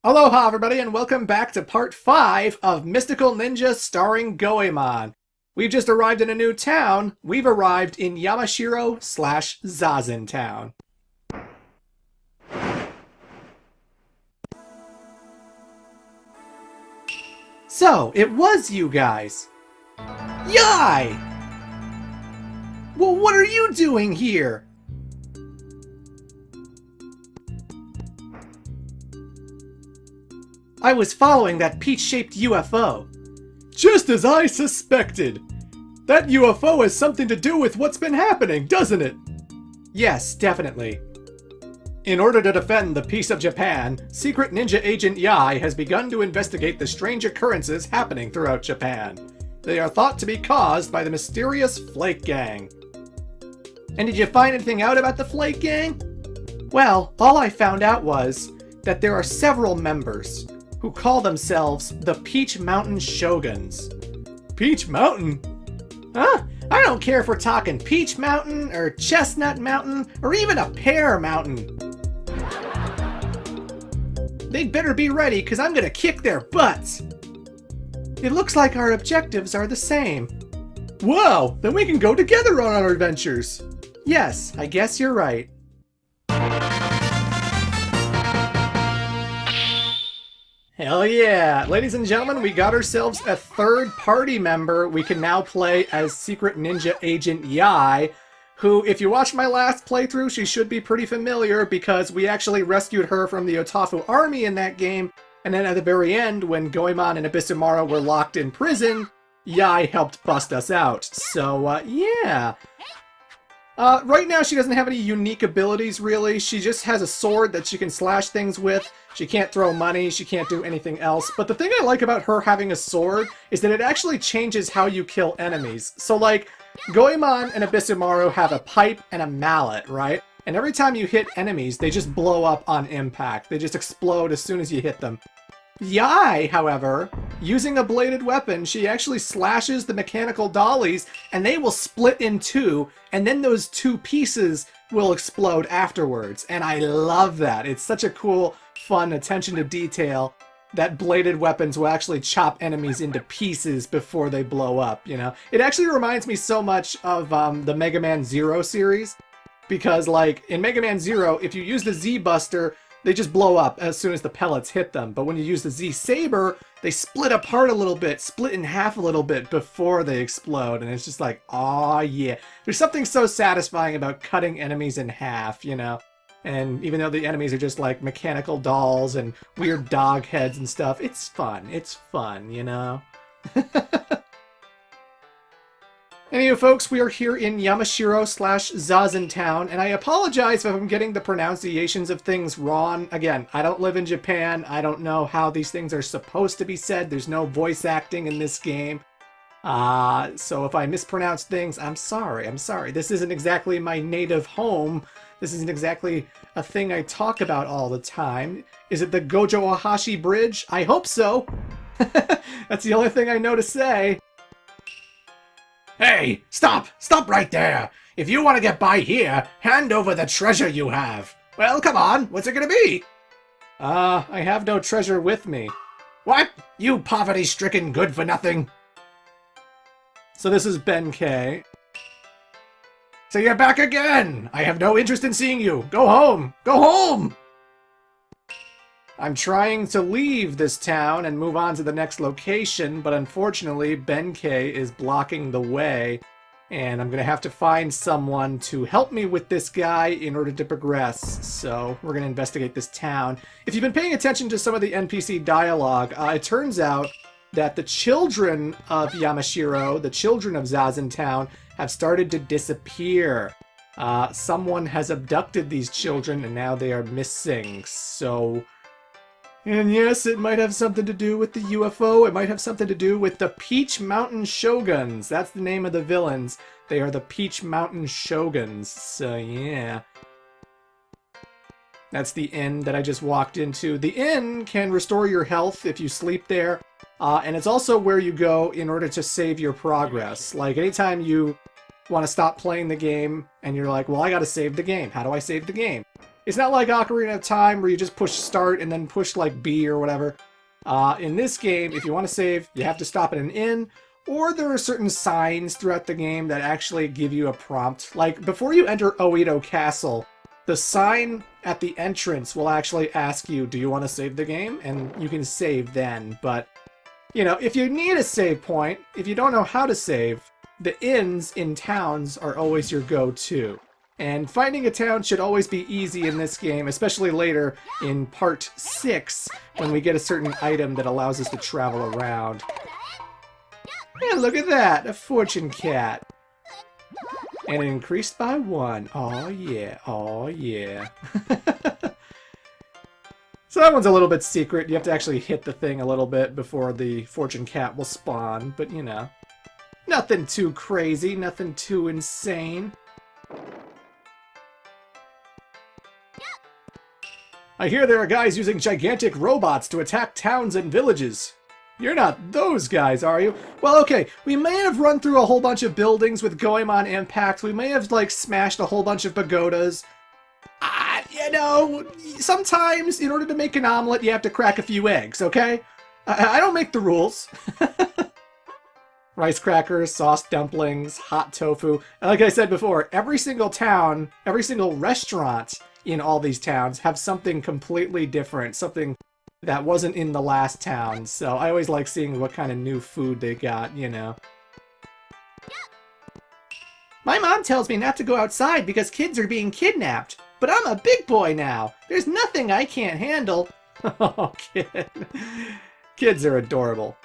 Aloha everybody and welcome back to part 5 of Mystical Ninja starring Goemon. We've just arrived in a new town. We've arrived in Yamashiro/Zazen Town. So, it was you guys. Yai! Well, what are you doing here? I was following that peach-shaped UFO. Just as I suspected. That UFO has something to do with what's been happening, doesn't it? Yes, definitely. In order to defend the peace of Japan, Secret Ninja Agent Yai has begun to investigate the strange occurrences happening throughout Japan. They are thought to be caused by the mysterious Flake Gang. And did you find anything out about the Flake Gang? Well, all I found out was that there are several members who call themselves the Peach Mountain Shoguns. Peach Mountain? Huh? I don't care if we're talking Peach Mountain, or Chestnut Mountain, or even a Pear Mountain. They'd better be ready, because I'm gonna kick their butts! It looks like our objectives are the same. Wow! Then we can go together on our adventures! Yes, I guess you're right. Hell yeah! Ladies and gentlemen, we got ourselves a third party member. We can now play as Secret Ninja Agent Yai, who, if you watched my last playthrough, she should be pretty familiar because we actually rescued her from the Otafu army in that game, and then at the very end, when Goemon and Abyssamaro were locked in prison, Yai helped bust us out. So, yeah. Right now she doesn't have any unique abilities, really. She just has a sword that she can slash things with. She can't throw money, she can't do anything else. But the thing I like about her having a sword is that it actually changes how you kill enemies. So, like, Goemon and Abyssamaro have a pipe and a mallet, right? And every time you hit enemies, they just blow up on impact. They just explode as soon as you hit them. Yai, however, using a bladed weapon, she actually slashes the mechanical dollies, and they will split in two, and then those two pieces will explode afterwards. And I love that. It's such a cool, fun attention to detail that bladed weapons will actually chop enemies into pieces before they blow up, you know? It actually reminds me so much of the Mega Man Zero series, because, like, in Mega Man Zero, if you use the Z-Buster, they just blow up as soon as the pellets hit them. But when you use the Z-Saber, they split apart a little bit, split in half a little bit before they explode. And it's just like, aw, yeah. There's something so satisfying about cutting enemies in half, you know? And even though the enemies are just like mechanical dolls and weird dog heads and stuff, it's fun. It's fun, you know? Anyway, folks, we are here in Yamashiro/Zazen Town, and I apologize if I'm getting the pronunciations of things wrong. Again, I don't live in Japan. I don't know how these things are supposed to be said. There's no voice acting in this game. So if I mispronounce things, I'm sorry. I'm sorry. This isn't exactly my native home. This isn't exactly a thing I talk about all the time. Is it the Gojo Ohashi Bridge? I hope so. That's the only thing I know to say. Hey, stop! Stop right there! If you want to get by here, hand over the treasure you have. Well, come on, what's it gonna be? I have no treasure with me. What? You poverty-stricken good-for-nothing? So this is Benkei. So you're back again! I have no interest in seeing you! Go home! Go home! I'm trying to leave this town and move on to the next location, but unfortunately Benkei is blocking the way, and I'm gonna have to find someone to help me with this guy in order to progress. So we're gonna investigate this town. If you've been paying attention to some of the NPC dialogue, it turns out that the children of Yamashiro, the children of Zazen Town, have started to disappear. Someone has abducted these children and now they are missing, so... And yes, it might have something to do with the UFO. It might have something to do with the Peach Mountain Shoguns. That's the name of the villains. They are the Peach Mountain Shoguns. So, yeah. That's the inn that I just walked into. The inn can restore your health if you sleep there. And it's also where you go in order to save your progress. Like, anytime you want to stop playing the game and you're like, well, I gotta save the game. How do I save the game? It's not like Ocarina of Time where you just push start and then push like B or whatever. In this game, if you want to save, you have to stop at an inn, or there are certain signs throughout the game that actually give you a prompt. Like, before you enter Oedo Castle, the sign at the entrance will actually ask you, do you want to save the game? And you can save then, but, you know, if you need a save point, if you don't know how to save, the inns in towns are always your go-to. And finding a town should always be easy in this game, especially later in Part 6, when we get a certain item that allows us to travel around. Yeah, look at that! A fortune cat! And it increased by 1. Oh yeah, oh yeah. So that one's a little bit secret. You have to actually hit the thing a little bit before the fortune cat will spawn, but you know. Nothing too crazy, nothing too insane. I hear there are guys using gigantic robots to attack towns and villages. You're not those guys, are you? Well, okay, we may have run through a whole bunch of buildings with Goemon impact. We may have, like, smashed a whole bunch of pagodas. You know, sometimes, in order to make an omelet, you have to crack a few eggs, okay? I don't make the rules. Rice crackers, sauce dumplings, hot tofu. And like I said before, every single town, every single restaurant in all these towns have something completely different, something that wasn't in the last town. So I always like seeing what kind of new food they got, you know. My mom tells me not to go outside because kids are being kidnapped. But I'm a big boy now. There's nothing I can't handle. Oh, kid. Kids are adorable.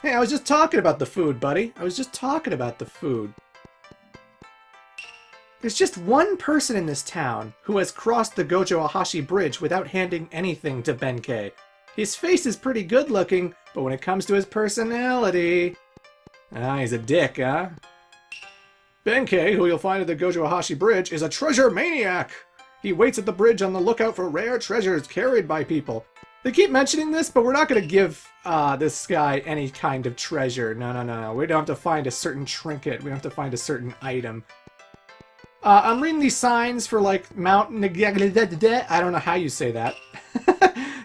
Hey, I was just talking about the food, buddy. I was just talking about the food. There's just one person in this town who has crossed the Gojo Ahashi Bridge without handing anything to Benkei. His face is pretty good looking, but when it comes to his personality... he's a dick, huh? Benkei, who you'll find at the Gojo Ahashi Bridge, is a treasure maniac! He waits at the bridge on the lookout for rare treasures carried by people. They keep mentioning this, but we're not going to give this guy any kind of treasure. No. We don't have to find a certain trinket. We don't have to find a certain item. I'm reading these signs for, like, Mount I don't know how you say that.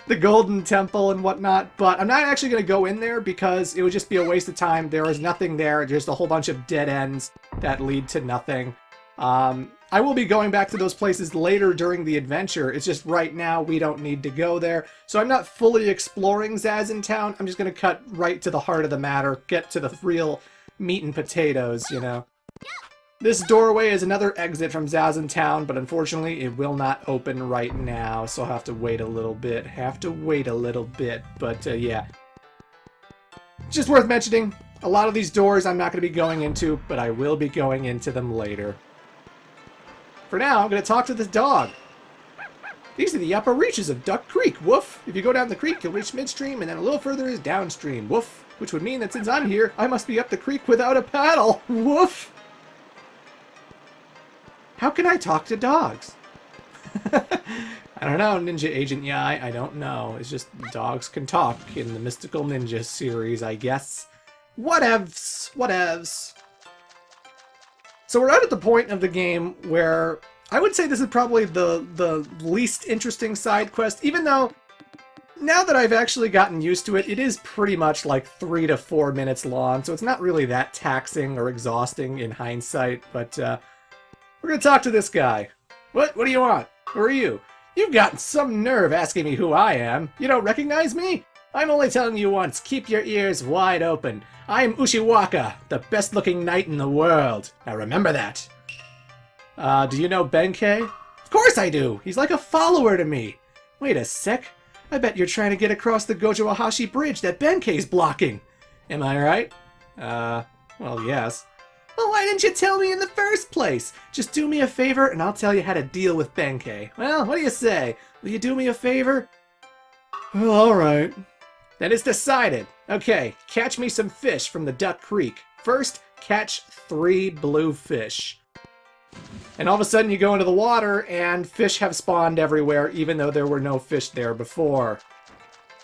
The Golden Temple and whatnot, but I'm not actually going to go in there because it would just be a waste of time. There is nothing there, just a whole bunch of dead ends that lead to nothing. I will be going back to those places later during the adventure. It's just right now we don't need to go there. So I'm not fully exploring Zazen Town. I'm just going to cut right to the heart of the matter, get to the real meat and potatoes, you know. This doorway is another exit from Zazen Town, but unfortunately it will not open right now, so I'll have to wait a little bit. But yeah. Just worth mentioning, a lot of these doors I'm not going to be going into, but I will be going into them later. For now, I'm going to talk to this dog. These are the upper reaches of Duck Creek, woof! If you go down the creek, you'll reach midstream, and then a little further is downstream, woof! Which would mean that since I'm here, I must be up the creek without a paddle, woof! How can I talk to dogs? I don't know, Ninja Agent Yai. I don't know. It's just dogs can talk in the Mystical Ninja series, I guess. Whatevs. So we're out at the point of the game where I would say this is probably the least interesting side quest, even though now that I've actually gotten used to it, it is pretty much like 3 to 4 minutes long, so it's not really that taxing or exhausting in hindsight, but we're gonna talk to this guy. What do you want? Who are you? You've got some nerve asking me who I am. You don't recognize me? I'm only telling you once, keep your ears wide open. I'm Ushiwaka, the best-looking knight in the world. Now remember that. Do you know Benkei? Of course I do! He's like a follower to me. Wait a sec. I bet you're trying to get across the Gojo Ahashi Bridge that Benkei's blocking. Am I right? Well, yes. Well, why didn't you tell me in the first place? Just do me a favor and I'll tell you how to deal with Benkei. Well, what do you say? Will you do me a favor? Well, alright. Then it's decided. Okay, catch me some fish from the Duck Creek. First, catch 3 blue fish. And all of a sudden you go into the water and fish have spawned everywhere, even though there were no fish there before.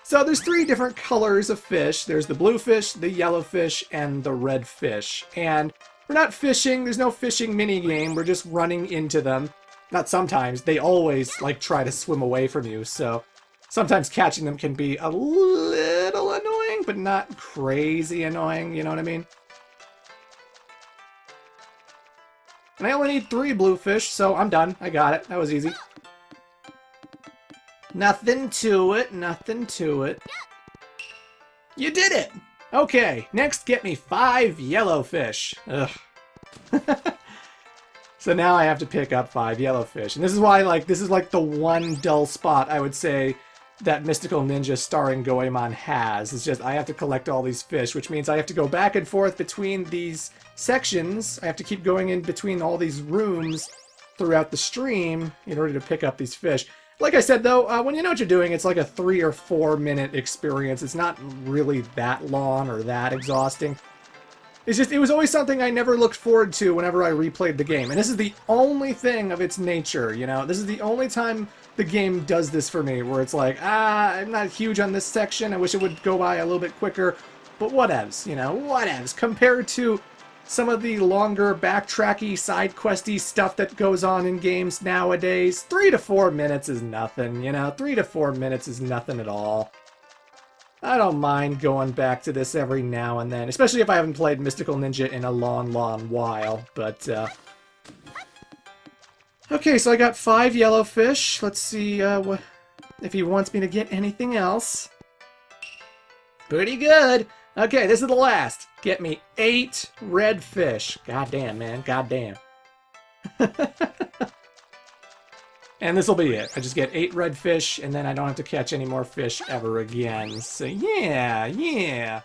So there's 3 different colors of fish. There's the blue fish, the yellow fish, and the red fish. And We're not fishing. There's no fishing mini game. We're just running into them. Not sometimes. They always, like, try to swim away from you, so sometimes catching them can be a little annoying, but not crazy annoying, you know what I mean? And I only need 3 bluefish, so I'm done. I got it. That was easy. Nothing to it, nothing to it. You did it! Okay, next get me 5 yellowfish. Ugh. So now I have to pick up 5 yellowfish. And this is why, like, this is like the one dull spot, I would say, that Mystical Ninja starring Goemon has. It's just, I have to collect all these fish, which means I have to go back and forth between these sections. I have to keep going in between all these rooms throughout the stream in order to pick up these fish. Like I said, though, when you know what you're doing, it's like a 3 or 4 minute experience. It's not really that long or that exhausting. It's just, it was always something I never looked forward to whenever I replayed the game. And this is the only thing of its nature, you know? This is the only time the game does this for me, where it's like, I'm not huge on this section. I wish it would go by a little bit quicker. But whatevs, you know? Whatevs. Compared to some of the longer backtracky, side questy stuff that goes on in games nowadays, 3 to 4 minutes is nothing, you know? 3 to 4 minutes is nothing at all. I don't mind going back to this every now and then, especially if I haven't played Mystical Ninja in a long, long while, but, Okay, so I got 5 yellowfish. Let's see, if he wants me to get anything else. Pretty good! Okay, this is the last. Get me 8 red fish. Goddamn, man, goddamn. And this will be it. I just get 8 red fish, and then I don't have to catch any more fish ever again. So yeah, yeah.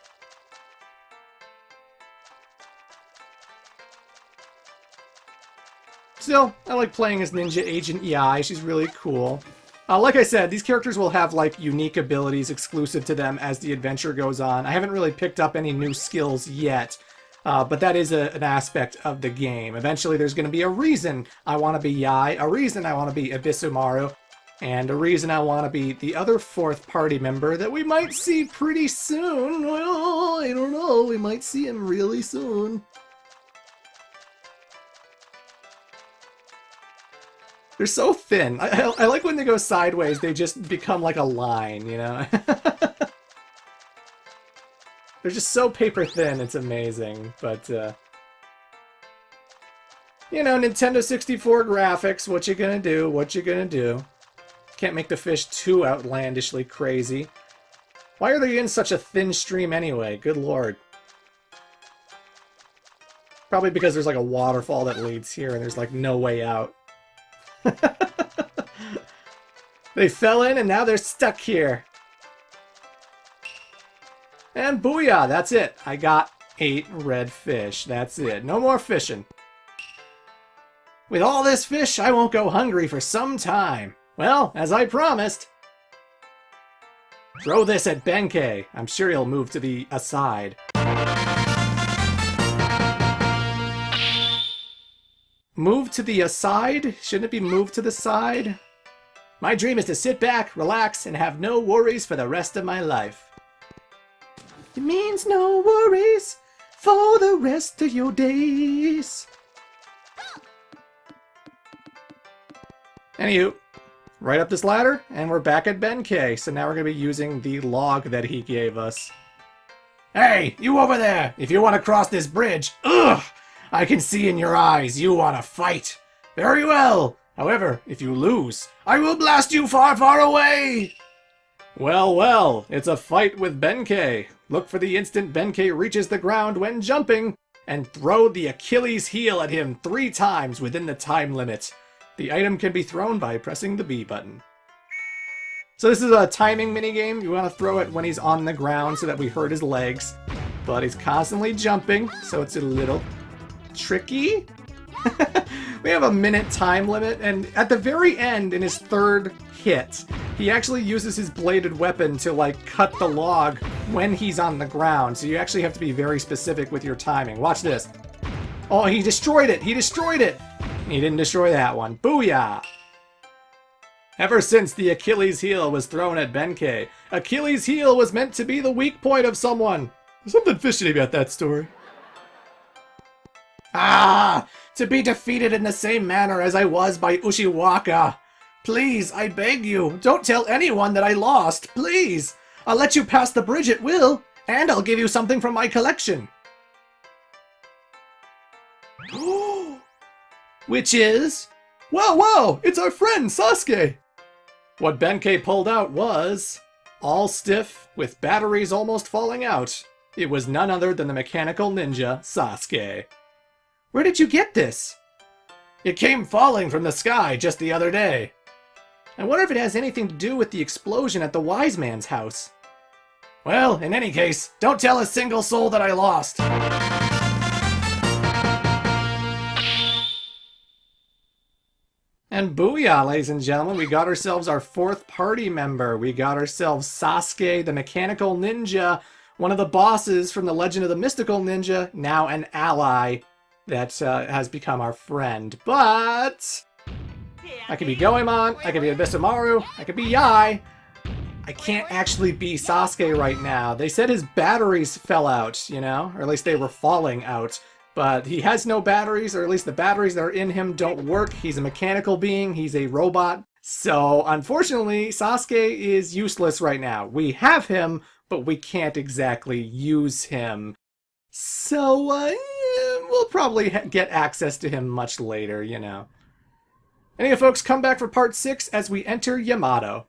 Still, I like playing as Ninja Agent Yai. She's really cool. Like I said, these characters will have like unique abilities exclusive to them as the adventure goes on. I haven't really picked up any new skills yet. But that is an aspect of the game. Eventually there's going to be a reason I want to be Yai, a reason I want to be Abisumaru, and a reason I want to be the other 4th party member that we might see pretty soon. Well, I don't know, we might see him really soon. They're so thin. I like when they go sideways, they just become like a line, you know? They're just so paper thin, it's amazing. But, you know, Nintendo 64 graphics, what you gonna do? What you gonna do? Can't make the fish too outlandishly crazy. Why are they in such a thin stream anyway? Good lord. Probably because there's like a waterfall that leads here and there's like no way out. They fell in and now they're stuck here. And booyah, that's it. I got 8 red fish. That's it. No more fishing. With all this fish, I won't go hungry for some time. Well, as I promised. Throw this at Benkei. I'm sure he'll move to the aside. Move to the aside? Shouldn't it be moved to the side? My dream is to sit back, relax, and have no worries for the rest of my life. It means no worries for the rest of your days. Anywho, right up this ladder, and we're back at Benkei. So now we're going to be using the log that he gave us. Hey, you over there! If you want to cross this bridge, ugh! I can see in your eyes you want to fight. Very well. However, if you lose, I will blast you far, far away! Well, well, it's a fight with Benkei. Look for the instant Benkei reaches the ground when jumping, and throw the Achilles heel at him 3 times within the time limit. The item can be thrown by pressing the B button. So this is a timing minigame. You want to throw it when he's on the ground so that we hurt his legs. But he's constantly jumping, so it's a little tricky. We have a minute time limit, and at the very end, in his 3rd hit, he actually uses his bladed weapon to, like, cut the log when he's on the ground. So you actually have to be very specific with your timing. Watch this. Oh, he destroyed it! He destroyed it! He didn't destroy that one. Booyah! Ever since the Achilles heel was thrown at Benkei, Achilles heel was meant to be the weak point of someone. There's something fishy about that story. Ah! To be defeated in the same manner as I was by Ushiwaka. Please, I beg you, don't tell anyone that I lost, please. I'll let you pass the bridge at will, and I'll give you something from my collection. Which is... Wow, wow, it's our friend Sasuke! What Benkei pulled out was... all stiff, with batteries almost falling out. It was none other than the mechanical ninja, Sasuke. Where did you get this? It came falling from the sky just the other day. I wonder if it has anything to do with the explosion at the wise man's house. Well, in any case, don't tell a single soul that I lost. And booyah, ladies and gentlemen, we got ourselves our fourth party member. We got ourselves Sasuke, the mechanical ninja, one of the bosses from the Legend of the Mystical Ninja, now an ally that has become our friend. But I could be Goemon, I could be Abysamaru, I could be Yai. I can't actually be Sasuke right now. They said his batteries fell out, you know? Or at least they were falling out. But he has no batteries, or at least the batteries that are in him don't work. He's a mechanical being, he's a robot. So, unfortunately, Sasuke is useless right now. We have him, but we can't exactly use him. So, we'll probably get access to him much later, you know. Anyway, folks, come back for part 6 as we enter Yamato.